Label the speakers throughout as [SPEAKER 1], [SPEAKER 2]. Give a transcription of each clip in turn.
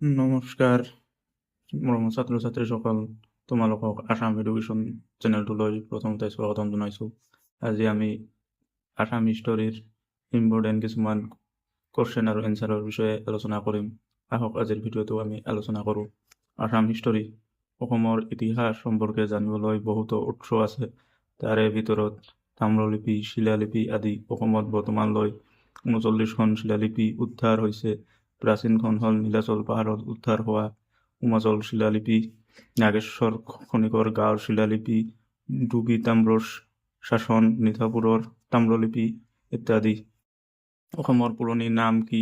[SPEAKER 1] নমস্কাৰ মৰমৰ ছাত্ৰ ছাত্ৰীসকল, তোমালোকক আসাম এডুকেশ্যন চেনেলটোলৈ প্ৰথমতে স্বাগতম জনাইছোঁ। আজি আমি আসাম হিষ্টৰীৰ ইম্পৰ্টেণ্ট কিছুমান কুৱেশ্যন আৰু এনচাৰৰ বিষয়ে আলোচনা কৰিম। আহক আজিৰ ভিডিঅ'টো আমি আলোচনা কৰোঁ। আসাম হিষ্টৰী অসমৰ ইতিহাস সম্পৰ্কে জানিবলৈ বহুতো উৎস আছে। তাৰে ভিতৰত তাম্ৰলিপি, শিলালিপি আদি। অসমত বৰ্তমানলৈ 39খন শিলালিপি উদ্ধাৰ হৈছে। প্ৰাচীনখন হ'ল নীলাচল পাহাৰত উদ্ধাৰ হোৱা উমাচল শিলালিপি, নাগেশ্বৰ খনিকৰ গাঁৱৰ শিলালিপি, ডুবি তাম্ৰৰ শাসন, নিধাপুৰৰ তাম্ৰলিপি ইত্যাদি। অসমৰ পুৰণি নাম কি?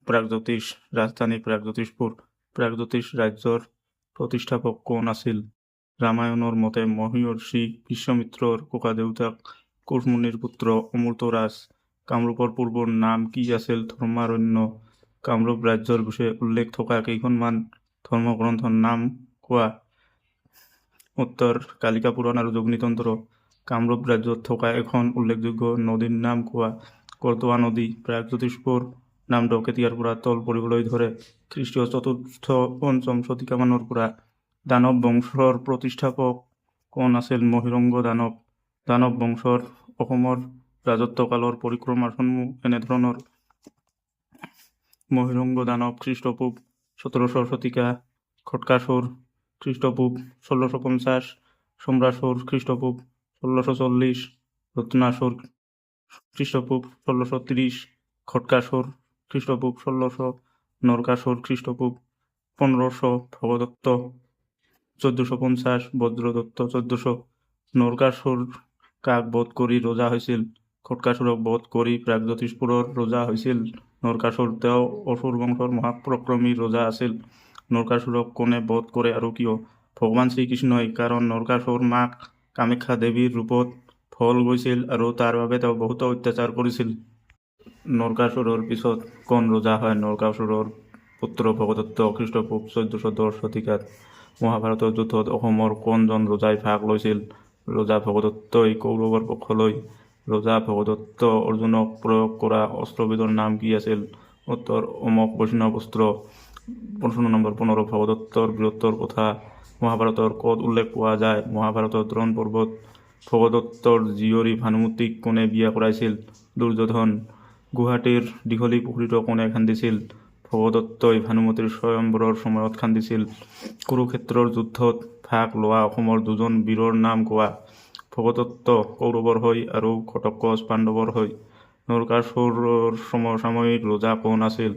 [SPEAKER 1] প্ৰাগজ্যোতিষ। ৰাজধানী প্ৰাগজ্যোতিষপুৰ। প্ৰাগজ্যোতিষ ৰাজ্যৰ প্ৰতিষ্ঠাপক কোন আছিল? ৰামায়ণৰ মতে মহীয়সী বিশ্বামিত্ৰৰ ককাদেউতাক কুশমুনিৰ পুত্ৰ অমৃতৰাজ। কামৰূপৰ পূৰ্বৰ নাম কি আছিল? ধৰ্মাৰণ্য। কামৰূপ ৰাজ্যৰ বিষয়ে উল্লেখ থকা কেইখনমান ধৰ্মগ্ৰন্থৰ নাম কোৱা? উত্তৰ: কালিকা পুৰাণ আৰু যোগনীতন্ত্ৰ। কামৰূপ ৰাজ্যত থকা এখন উল্লেখযোগ্য নদীৰ নাম কোৱা? কৰতোৱা নদী। প্ৰাগজ্যোতিষপুৰ নামটো কেতিয়াৰ পৰা তল পৰিবলৈ ধৰে? খ্ৰীষ্টীয় ৪ৰ্থ-৫ম শতিকামানৰ পৰা। দানৱ বংশৰ প্ৰতিষ্ঠাপক কোন আছিল? মহীৰংগ দানৱ। দানৱ বংশৰ অসমৰ ৰাজত্বকালৰ পৰিক্ৰমাসমূহ এনেধৰণৰ: মহীৰংগ দানৱ খ্ৰীষ্টপূব ১৭শ শতিকা, খট্কাসুৰ খ্ৰীষ্টপূব ১৬৫০, সম্ৰাসুৰ খ্ৰীষ্টপূব ১৬৪০, ৰত্নাসুৰ খ্ৰীষ্টপূব ১৬৩০, খট্কাসুৰ খ্ৰীষ্টপূব ১৬০০, নৰকাসুৰ খ্ৰীষ্টপূব ১৫০০, ভগদত্ত ১৪৫০, বজ্ৰদত্ত ১৪০০। নৰকাসুৰ কাক বধ কৰি ৰজা হৈছিল? খট্কাসুৰক বধ কৰি প্ৰাগজ্যোতিষপুৰৰ ৰজা হৈছিল নৰকাসুৰ। তেওঁ অসুৰ বংশৰ মহাপৰাক্ৰমী ৰজা আছিল। নৰকাসুৰক কোনে বধ কৰে আৰু কিয়? ভগৱান শ্ৰীকৃষ্ণই। কাৰণ নৰকাসুৰ মাক কামাখ্যা দেৱীৰ ৰূপত ভল গৈছিল আৰু তাৰ বাবে তেওঁ বহুতো অত্যাচাৰ কৰিছিল। নৰকাসুৰৰ পিছত কোন ৰজা হয়? নৰকাসুৰৰ পুত্ৰ ভগদত্ত খ্ৰীষ্টপূব ১৪১০ শতিকাত। মহাভাৰতৰ যুদ্ধত অসমৰ কোনজন ৰজাই ভাগ লৈছিল? ৰজা ভগদত্তই। কৌৰৱৰ পক্ষলৈ ৰজা ভগদত্ত অৰ্জুনক প্ৰয়োগ কৰা অস্ত্ৰবিধৰ নাম কি আছিল? উত্তৰ: অমোঘ বৈষ্ণৱ অস্ত্ৰ। প্ৰশ্ন নম্বৰ ১৫। ভগদত্তৰ বীৰত্বৰ কথা মহাভাৰতৰ ক'ত উল্লেখ পোৱা যায়? মহাভাৰতৰ দ্ৰোণ পৰ্বত। ভগদত্তৰ জীয়ৰী ভানুমতীক কোনে বিয়া কৰাইছিল? দুৰ্যোধন। গুৱাহাটীৰ দীঘলী পুখুৰীটো কোনে খান্দিছিল? ভগদত্তই ভানুমতীৰ স্বয়ম্বৰৰ সময়ত খান্দিছিল। কুৰুক্ষেত্ৰৰ যুদ্ধত ভাগ লোৱা অসমৰ দুজন বীৰৰ নাম কোৱা? ভগদত্ত কৌৰৱৰ হৈ আৰু ঘটোৎকচ পাণ্ডৱৰ হৈ। নৰকাসুৰৰ সমসাময়িক ৰজা কোন আছিল?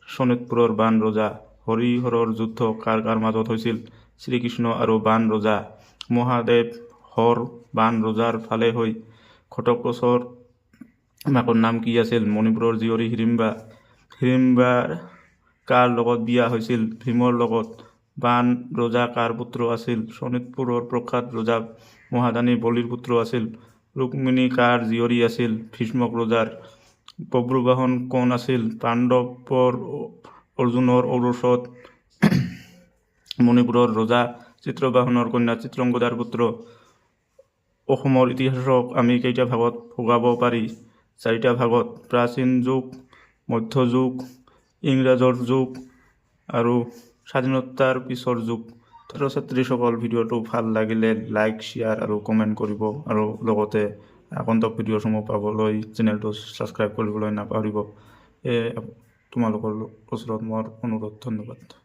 [SPEAKER 1] শোণিতপুৰৰ বান ৰজা। হৰিহৰৰ যুদ্ধ কাৰ কাৰ মাজত হৈছিল? শ্ৰীকৃষ্ণ আৰু বান ৰজা। মহাদেৱ হৰ বান ৰজাৰ ফালে হৈ। ঘটোৎকচৰ মাকৰ নাম কি আছিল? মণিপুৰৰ জীয়ৰী হিড়িম্বা। হিড়িম্বাৰ কাৰ লগত বিয়া হৈছিল? ভীমৰ লগত। বান ৰজা কাৰ পুত্ৰ আছিল? শোণিতপুৰৰ প্ৰখ্যাত ৰজা মহাদানী বলিৰ পুত্ৰ আছিল। ৰুক্মিণী কাৰ জীয়ৰী আছিল? ভীষ্মক ৰজাৰ। বব্ৰুবাহন কোন আছিল? পাণ্ডৱৰ অৰ্জুনৰ ঔৰসত। মণিপুৰৰ ৰজা চিত্ৰবাহনৰ কন্যা চিত্ৰংগদাৰ পুত্ৰ। অসমৰ ইতিহাসক আমি কেইটা ভাগত ভগাব পাৰি? ৪টা ভাগত। প্ৰাচীন যুগ, মধ্যযুগ, ইংৰাজৰ যুগ আৰু স্বাধীনতাৰ পিছৰ যুগ। ছাত্ৰ ছাত্ৰীসকল, ভিডিঅ'টো ভাল লাগিলে লাইক, শ্বেয়াৰ আৰু কমেণ্ট কৰিব আৰু লগতে আগন্তুক ভিডিঅ'সমূহ পাবলৈ চেনেলটো ছাবস্ক্ৰাইব কৰিবলৈ নাপাহৰিব। তোমালোকৰ ওচৰত মোৰ অনুৰোধ। ধন্যবাদ।